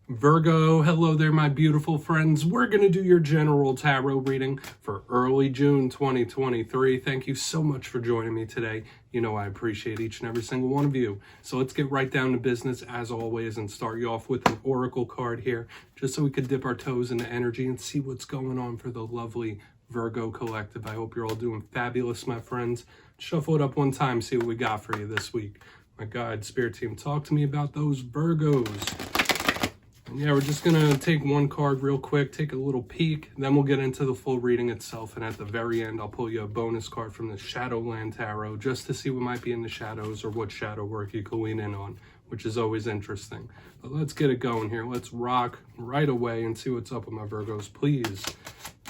Virgo, hello there, my beautiful friends. We're going to do your general tarot reading for early June 2023. Thank you so much for joining me today. You know I appreciate each and every single one of you. So let's get right down to business as always and start you off with an oracle card here, just so we could dip our toes into energy and see what's going on for the lovely Virgo collective. I hope you're all doing fabulous, my friends. Shuffle it up one time, see what we got for you this week. My God, Spirit Team, talk to me about those Virgos. Yeah, we're just going to take one card real quick, take a little peek, then we'll get into the full reading itself. And at the very end, I'll pull you a bonus card from the Shadowland Tarot just to see what might be in the shadows or what shadow work you can lean in on, which is always interesting. But let's get it going here. Let's rock right away and see what's up with my Virgos, please.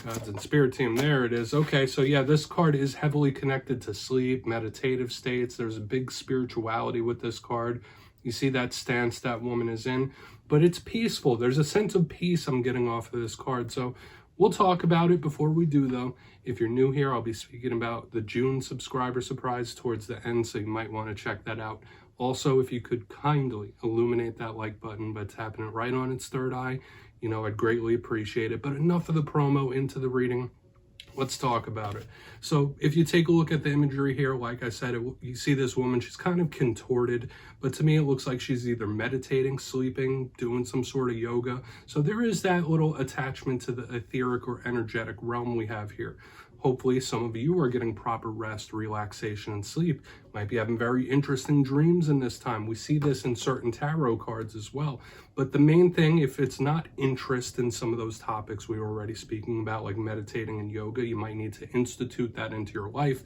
Gods and Spirit Team, there it is. Okay, so yeah, this card is heavily connected to sleep, meditative states. There's a big spirituality with this card. You see that stance that woman is in, but it's peaceful. There's a sense of peace I'm getting off of this card. So we'll talk about it. Before we do, though, if you're new here, I'll be speaking about the June subscriber surprise towards the end, so you might want to check that out. Also, if you could kindly illuminate that like button by tapping it right on its third eye, you know, I'd greatly appreciate it. But enough of the promo, into the reading. Let's talk about it. So if you take a look at the imagery here, like I said, you see this woman, she's kind of contorted, but to me it looks like she's either meditating, sleeping, doing some sort of yoga. So there is that little attachment to the etheric or energetic realm we have here. Hopefully some of you are getting proper rest, relaxation, and sleep. Might be having very interesting dreams in this time. We see this in certain tarot cards as well. But the main thing, if it's not interest in some of those topics we were already speaking about, like meditating and yoga, you might need to institute that into your life.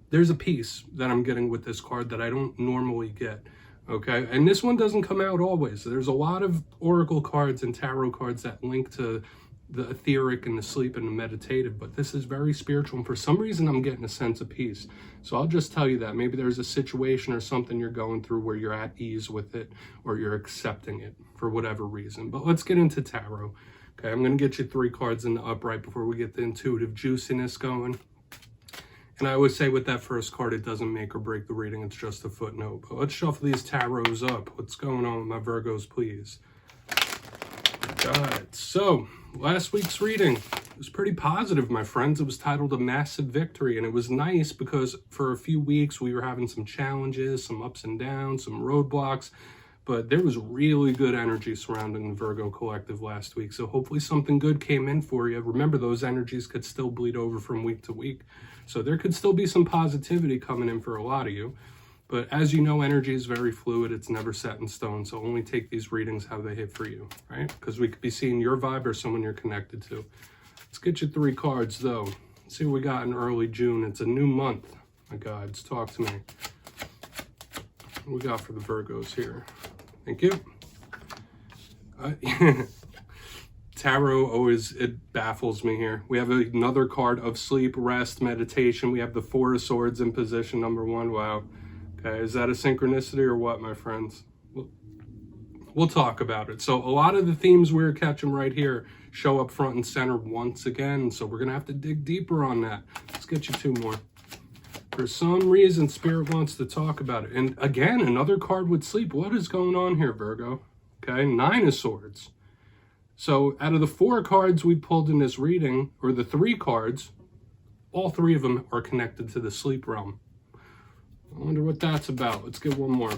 There's a piece that I'm getting with this card that I don't normally get. Okay, and this one doesn't come out always. There's a lot of oracle cards and tarot cards that link to the etheric and the sleep and the meditative, but this is very spiritual, and for some reason I'm getting a sense of peace. So I'll just tell you that maybe there's a situation or something you're going through where you're at ease with it, or you're accepting it for whatever reason. But let's get into tarot. Okay, I'm going to get you 3 cards in the upright before we get the intuitive juiciness going. And I always say with that first card, it doesn't make or break the reading, it's just a footnote. But let's shuffle these tarots up. What's going on with my Virgos, please? God. So last week's reading was pretty positive, my friends. It was titled A Massive Victory, and it was nice because for a few weeks we were having some challenges, some ups and downs, some roadblocks, but there was really good energy surrounding the Virgo collective last week. So hopefully something good came in for you. Remember, those energies could still bleed over from week to week, so there could still be some positivity coming in for a lot of you. But as you know, energy is very fluid. It's never set in stone. So only take these readings how they hit for you, right? Because we could be seeing your vibe or someone you're connected to. Let's get you 3 cards, though. Let's see what we got in early June. It's a new month. My God, talk to me. What we got for the Virgos here? Thank you. Tarot always, it baffles me here. We have another card of sleep, rest, meditation. We have the 4 of Swords in position number 1. Wow. Okay, is that a synchronicity or what, my friends? We'll talk about it. So a lot of the themes we're catching right here show up front and center once again. So we're going to have to dig deeper on that. Let's get you 2 more. For some reason, Spirit wants to talk about it. And again, another card with sleep. What is going on here, Virgo? Okay, 9 of Swords. So out of the 4 cards we pulled in this reading, or the 3 cards, all 3 of them are connected to the sleep realm. I wonder what that's about. Let's get one more.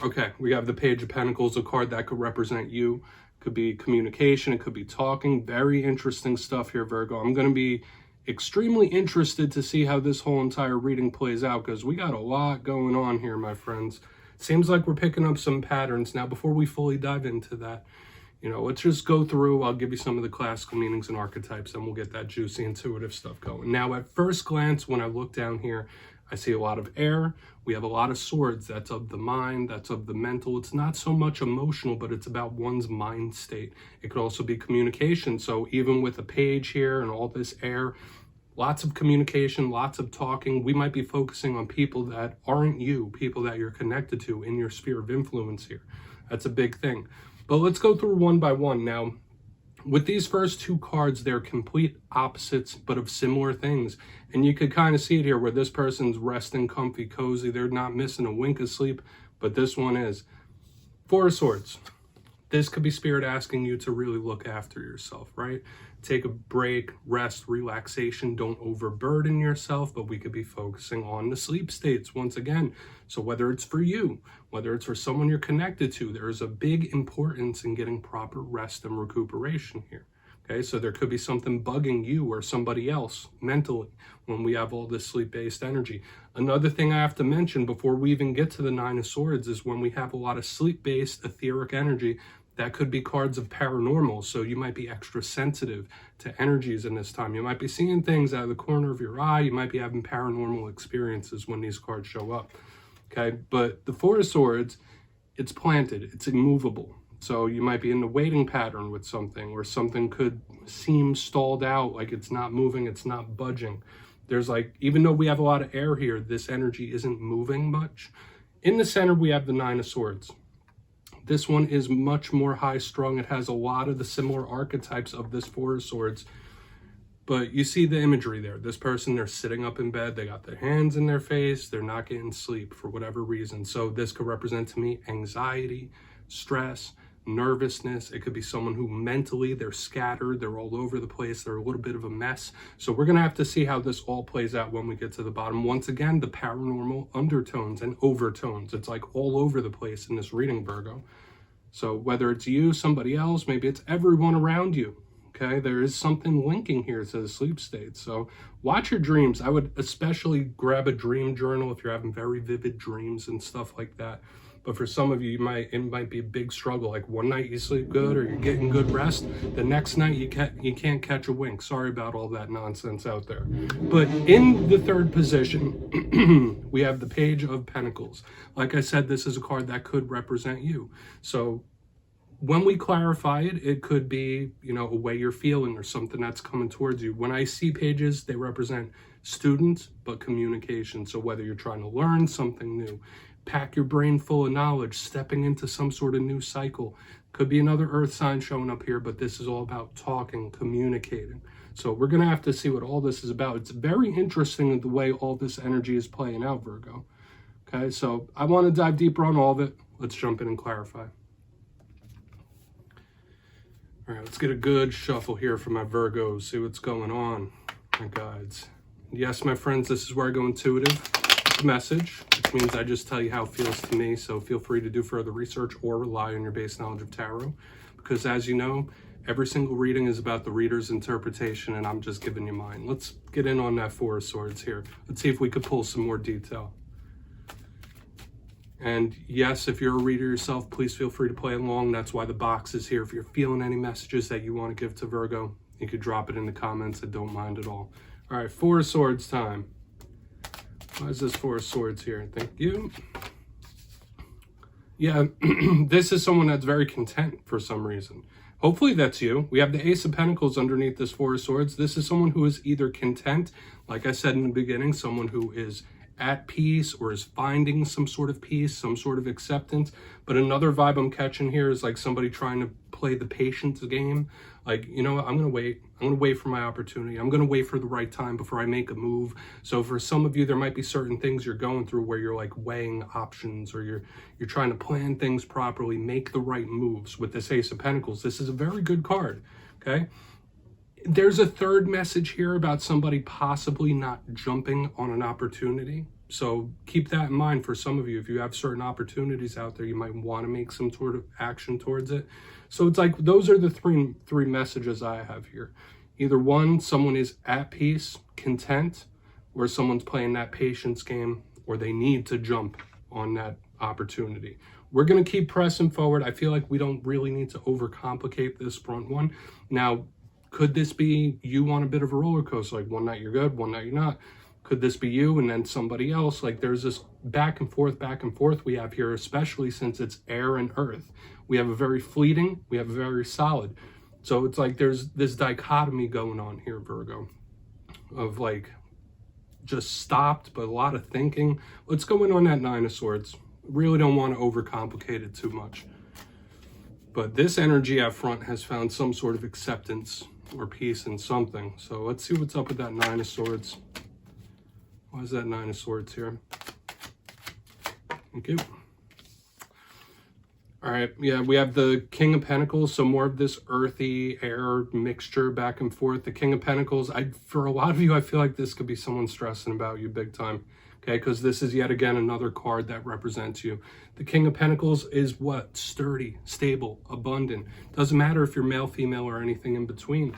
Okay, we have the Page of Pentacles, a card that could represent you. Could be communication, it could be talking. Very interesting stuff here, Virgo. I'm going to be extremely interested to see how this whole entire reading plays out, because we got a lot going on here, my friends. Seems like we're picking up some patterns. Now, before we fully dive into that, you know, let's just go through. I'll give you some of the classical meanings and archetypes, and we'll get that juicy, intuitive stuff going. Now, at first glance, when I look down here, I see a lot of air. We have a lot of swords. That's of the mind. That's of the mental. It's not so much emotional, but it's about one's mind state. It could also be communication. So even with a page here and all this air, lots of communication, lots of talking. We might be focusing on people that aren't you, people that you're connected to in your sphere of influence here. That's a big thing. But let's go through one by one. Now, with these first 2 cards, they're complete opposites, but of similar things. And you could kind of see it here where this person's resting, comfy, cozy. They're not missing a wink of sleep, but this one is. Four of Swords. This could be Spirit asking you to really look after yourself, right? Take a break, rest, relaxation. Don't overburden yourself, but we could be focusing on the sleep states once again. So whether it's for you, whether it's for someone you're connected to, there is a big importance in getting proper rest and recuperation here. Okay, so there could be something bugging you or somebody else mentally when we have all this sleep-based energy. Another thing I have to mention before we even get to the Nine of Swords is when we have a lot of sleep-based etheric energy, that could be cards of paranormal. So you might be extra sensitive to energies in this time. You might be seeing things out of the corner of your eye. You might be having paranormal experiences when these cards show up. Okay, but the Four of Swords, it's planted, it's immovable. So you might be in the waiting pattern with something, or something could seem stalled out, like it's not moving, it's not budging. There's like, even though we have a lot of air here, this energy isn't moving much. In the center, we have the Nine of Swords. This one is much more high strung. It has a lot of the similar archetypes of this Four of Swords. But you see the imagery there. This person, they're sitting up in bed. They got their hands in their face. They're not getting sleep for whatever reason. So this could represent to me anxiety, stress, nervousness. It could be someone who mentally, they're scattered. They're all over the place. They're a little bit of a mess. So we're going to have to see how this all plays out when we get to the bottom. Once again, the paranormal undertones and overtones. It's like all over the place in this reading, Virgo. So whether it's you, somebody else, maybe it's everyone around you. Okay, there is something linking here to the sleep state. So watch your dreams. I would especially grab a dream journal if you're having very vivid dreams and stuff like that. But for some of you, it might be a big struggle. Like one night you sleep good or you're getting good rest. The next night you can't catch a wink. Sorry about all that nonsense out there. But in the third position, we have the Page of Pentacles. Like I said, this is a card that could represent you. So when we clarify it, it could be, a way you're feeling or something that's coming towards you. When I see pages, they represent students, but communication. So whether you're trying to learn something new, pack your brain full of knowledge, stepping into some sort of new cycle. Could be another earth sign showing up here, but this is all about talking, communicating. So we're going to have to see what all this is about. It's very interesting the way all this energy is playing out, Virgo. Okay, so I want to dive deeper on all of it. Let's jump in and clarify. All right, let's get a good shuffle here for my Virgos, see what's going on, my guides. Yes, my friends, this is where I go intuitive message, which means I just tell you how it feels to me. So feel free to do further research or rely on your base knowledge of tarot, because as you know, every single reading is about the reader's interpretation, and I'm just giving you mine. Let's get in on that Four of Swords here. Let's see if we could pull some more detail. And yes, if you're a reader yourself, please feel free to play along. That's why the box is here. If you're feeling any messages that you want to give to Virgo, you could drop it in the comments. I don't mind at all. All right, Four of Swords time. Why is this Four of Swords here? Thank you. Yeah, this is someone that's very content for some reason. Hopefully that's you. We have the Ace of Pentacles underneath this Four of Swords. This is someone who is either content, like I said in the beginning, someone who is at peace or is finding some sort of peace, some sort of acceptance. But another vibe I'm catching here is like somebody trying to play the patience game. Like, you know what, I'm going to wait. I'm going to wait for my opportunity. I'm going to wait for the right time before I make a move. So for some of you, there might be certain things you're going through where you're like weighing options, or you're trying to plan things properly, make the right moves. With this Ace of Pentacles, this is a very good card, okay? There's a third message here about somebody possibly not jumping on an opportunity. So keep that in mind for some of you. If you have certain opportunities out there, you might want to make some sort of action towards it. So it's like, those are the three messages I have here. Either one, someone is at peace, content, or someone's playing that patience game, or they need to jump on that opportunity. We're going to keep pressing forward. I feel like we don't really need to overcomplicate this front one. Now, could this be you on a bit of a roller coaster? Like one night you're good, one night you're not. Could this be you and then somebody else? Like there's this back and forth we have here, especially since it's air and earth. We have a very fleeting, we have a very solid. So it's like there's this dichotomy going on here, Virgo, of like just stopped, but a lot of thinking. Let's go in on that Nine of Swords. Really don't want to overcomplicate it too much. But this energy up front has found some sort of acceptance or peace in something. So let's see what's up with that Nine of Swords. Why is that Nine of Swords here? Thank you. All right, yeah, we have the King of Pentacles, so more of this earthy air mixture back and forth. The King of Pentacles, for a lot of you, I feel like this could be someone stressing about you big time, okay? Because this is yet again another card that represents you. The King of Pentacles is what? Sturdy, stable, abundant. Doesn't matter if you're male, female, or anything in between.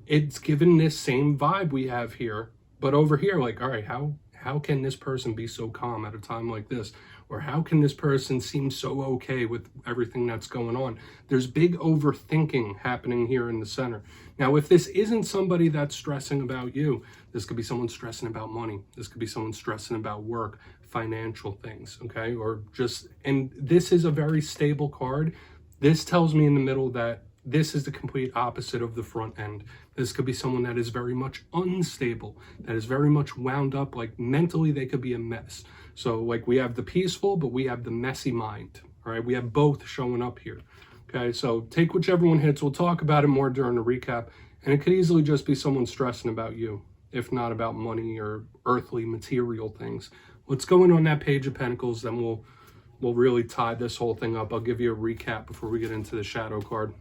It's given this same vibe we have here, but over here, like, all right, how can this person be so calm at a time like this? Or how can this person seem so okay with everything that's going on? There's big overthinking happening here in the center. Now, if this isn't somebody that's stressing about you, this could be someone stressing about money. This could be someone stressing about work, financial things, okay? Or just, and this is a very stable card. This tells me in the middle that this is the complete opposite of the front end. This could be someone that is very much unstable, that is very much wound up, like mentally they could be a mess. So like we have the peaceful, but we have the messy mind, all right? We have both showing up here, okay? So take whichever one hits. We'll talk about it more during the recap. And it could easily just be someone stressing about you, if not about money or earthly material things. Let's go in on that Page of Pentacles, then we'll really tie this whole thing up. I'll give you a recap before we get into the shadow card.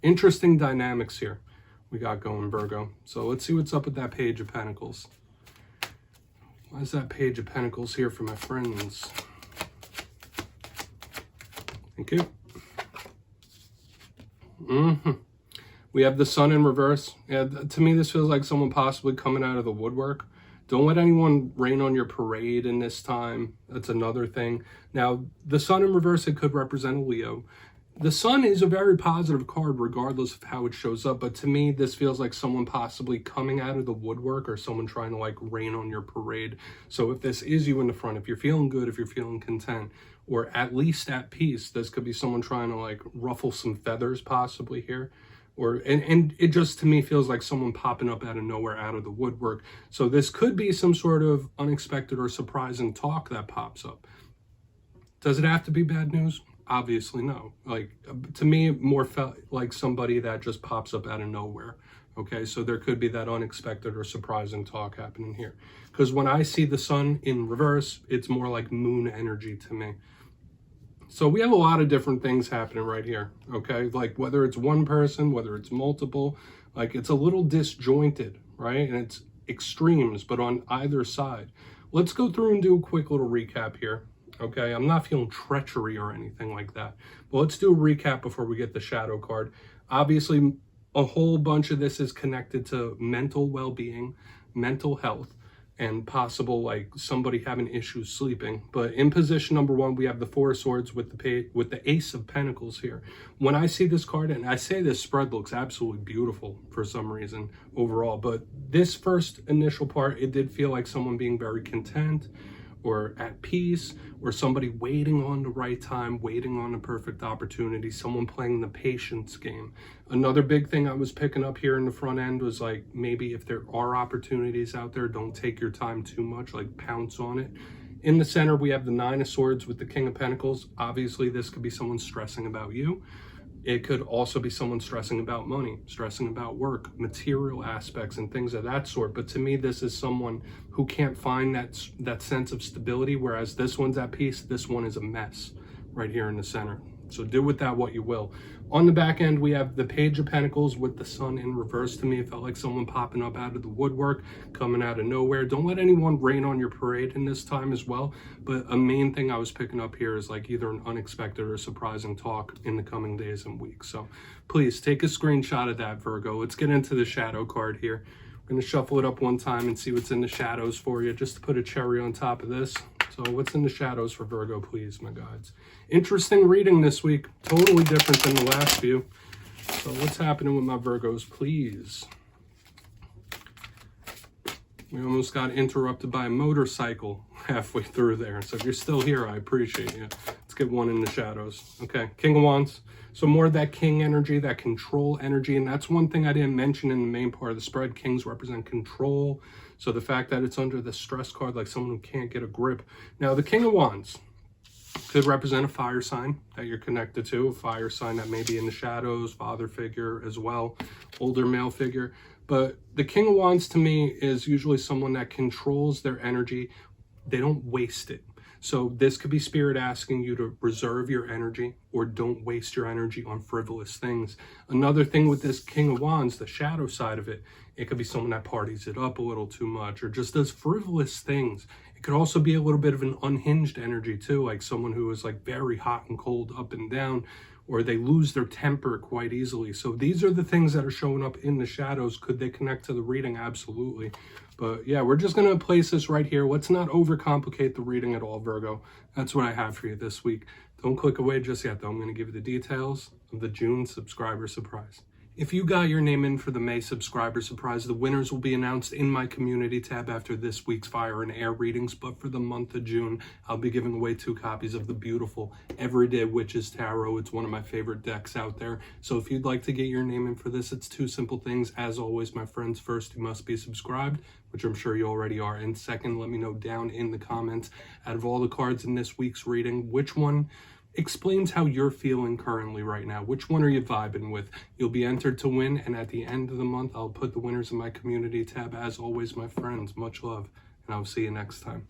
Interesting dynamics here we got going, Virgo. So let's see what's up with that Page of Pentacles. Why is that Page of Pentacles here for my friends? Thank you. We have the Sun in reverse. Yeah, to me, this feels like someone possibly coming out of the woodwork. Don't let anyone rain on your parade in this time. That's another thing. Now, the Sun in reverse, it could represent a Leo. The Sun is a very positive card regardless of how it shows up, but to me this feels like someone possibly coming out of the woodwork or someone trying to like rain on your parade. So if this is you in the front, if you're feeling good, if you're feeling content, or at least at peace, this could be someone trying to like ruffle some feathers possibly here. Or and it just to me feels like someone popping up out of nowhere, out of the woodwork. So this could be some sort of unexpected or surprising talk that pops up. Does it have to be bad news? Obviously no. Like to me it more felt like somebody that just pops up out of nowhere. Okay, so there could be that unexpected or surprising talk happening here, because when I see the Sun in reverse, it's more like moon energy to me. So we have a lot of different things happening right here. Okay, like whether it's one person, whether it's multiple, like it's a little disjointed, right? And it's extremes, but on either side. Let's go through and do a quick little recap here. Okay, I'm not feeling treachery or anything like that. But let's do a recap before we get the shadow card. Obviously, a whole bunch of this is connected to mental well-being, mental health, and possible like somebody having issues sleeping. But in position number one, we have the Four of Swords with the Ace of Pentacles here. When I see this card, and I say this spread looks absolutely beautiful for some reason overall, but this first initial part, it did feel like someone being very content, or at peace, or somebody waiting on the right time, waiting on the perfect opportunity, someone playing the patience game. Another big thing I was picking up here in the front end was like, maybe if there are opportunities out there, don't take your time too much, like pounce on it. In the center, we have the Nine of Swords with the King of Pentacles. Obviously, this could be someone stressing about you. It could also be someone stressing about money, stressing about work, material aspects and things of that sort. But to me, this is someone who can't find that sense of stability, whereas this one's at peace, this one is a mess right here in the center. So do with that what you will. On the back end, we have the Page of Pentacles with the Sun in reverse. To me, it felt like someone popping up out of the woodwork, coming out of nowhere. Don't let anyone rain on your parade in this time as well. But a main thing I was picking up here is like either an unexpected or surprising talk in the coming days and weeks. So please take a screenshot of that, Virgo. Let's get into the shadow card here. We're going to shuffle it up one time and see what's in the shadows for you, just to put a cherry on top of this. So what's in the shadows for Virgo, please, my guides? Interesting reading this week. Totally different than the last few. So what's happening with my Virgos, please? We almost got interrupted by a motorcycle halfway through there. So if you're still here, I appreciate you. Let's get one in the shadows. Okay, King of Wands. So more of that king energy, that control energy. And that's one thing I didn't mention in the main part of the spread. Kings represent control. So the fact that it's under the stress card, like someone who can't get a grip. Now, the King of Wands could represent a fire sign that you're connected to, a fire sign that may be in the shadows, father figure as well, older male figure. But the King of Wands to me is usually someone that controls their energy. They don't waste it. So this could be spirit asking you to reserve your energy or don't waste your energy on frivolous things. Another thing with this King of Wands, the shadow side of it, it could be someone that parties it up a little too much or just does frivolous things. It could also be a little bit of an unhinged energy too, like someone who is like very hot and cold, up and down, or they lose their temper quite easily. So these are the things that are showing up in the shadows. Could they connect to the reading? Absolutely. But yeah, we're just going to place this right here. Let's not overcomplicate the reading at all, Virgo. That's what I have for you this week. Don't click away just yet, though. I'm going to give you the details of the June subscriber surprise. If you got your name in for the May subscriber surprise, the winners will be announced in my community tab after this week's fire and air readings. But for the month of June, I'll be giving away 2 copies of the beautiful Everyday Witches Tarot. It's one of my favorite decks out there. So if you'd like to get your name in for this, it's 2 simple things. As always, my friends, first, you must be subscribed, which I'm sure you already are. And second, let me know down in the comments, out of all the cards in this week's reading, which one explains how you're feeling currently right now. Which one are you vibing with? You'll be entered to win, and at the end of the month, I'll put the winners in my community tab. As always, my friends, much love, and I'll see you next time.